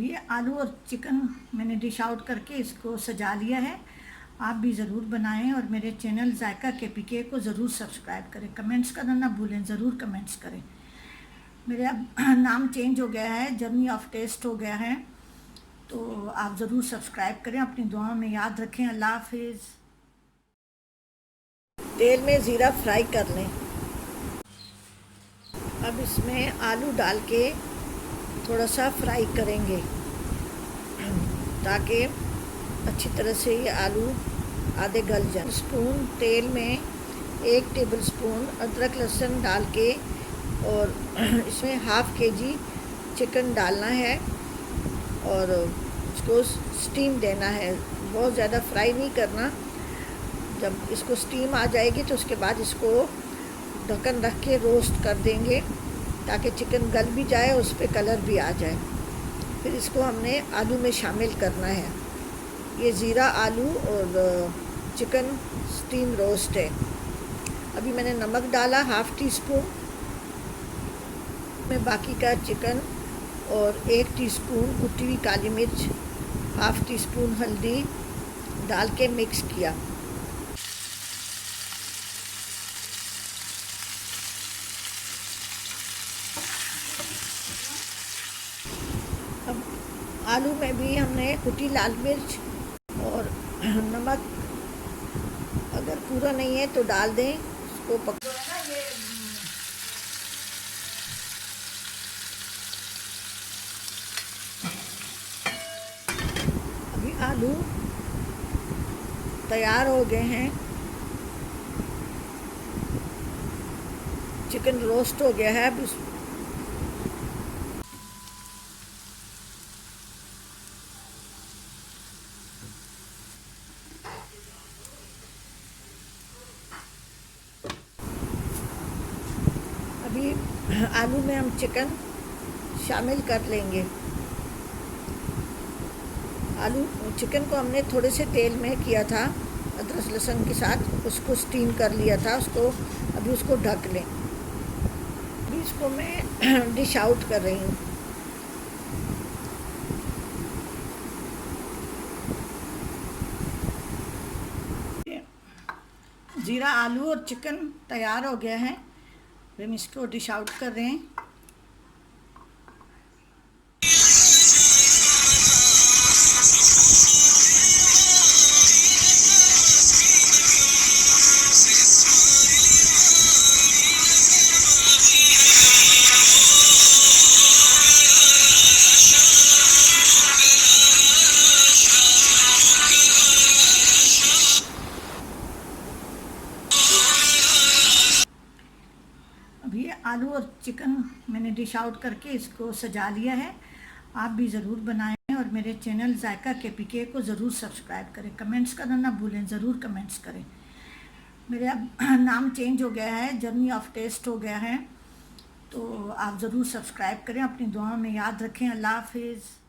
अब ये आलू और चिकन मैंने डिश आउट करके इसको सजा लिया है। आप भी ज़रूर बनाएं और मेरे चैनल जायका KPK को ज़रूर सब्सक्राइब करें। कमेंट्स करना ना भूलें, ज़रूर कमेंट्स करें। मेरे अब नाम चेंज हो गया है, जर्नी ऑफ टेस्ट हो गया है, तो आप ज़रूर सब्सक्राइब करें। अपनी दुआओं में याद रखें। अल्लाह हाफिज़। तेल में ज़ीरा फ्राई कर लें। अब इसमें आलू डाल के थोड़ा सा फ्राई करेंगे ताकि अच्छी तरह से ये आलू आधे गल जाए। स्पून तेल में 1 टेबलस्पून अदरक लहसुन डाल के और इसमें हाफ़ kg चिकन डालना है और इसको स्टीम देना है। बहुत ज़्यादा फ्राई नहीं करना। जब इसको स्टीम आ जाएगी तो उसके बाद इसको ढक्कन रख के रोस्ट कर देंगे ताकि चिकन गल भी जाए, उस पर कलर भी आ जाए। फिर इसको हमने आलू में शामिल करना है। ये ज़ीरा आलू और चिकन स्टीम रोस्ट है। अभी मैंने नमक डाला हाफ़ टीस्पून में, बाकी का चिकन और 1 टीस्पून कुटी हुई काली मिर्च, हाफ़ टीस्पून हल्दी डाल के मिक्स किया। अब आलू में भी हमने कुटी लाल मिर्च और नमक अगर पूरा नहीं है तो डाल दें। इसको अभी आलू तैयार हो गए हैं। चिकन रोस्ट हो गया है। अब अभी आलू में हम चिकन शामिल कर लेंगे। आलू चिकन को हमने थोड़े से तेल में किया था अदरक लहसुन के साथ, उसको स्टीम कर लिया था। अभी उसको ढक लें। अभी इसको मैं डिश आउट कर रही हूँ। ज़ीरा आलू और चिकन तैयार हो गया है। हम इसको डिश आउट कर रहे हैं। अभी आलू और चिकन मैंने डिश आउट करके इसको सजा लिया है। आप भी ज़रूर बनाएं और मेरे चैनल जायका KPK को ज़रूर सब्सक्राइब करें। कमेंट्स करना ना भूलें, ज़रूर कमेंट्स करें। मेरे अब नाम चेंज हो गया है, जर्नी ऑफ टेस्ट हो गया है, तो आप ज़रूर सब्सक्राइब करें। अपनी दुआओं में याद रखें। अल्लाह हाफिज़।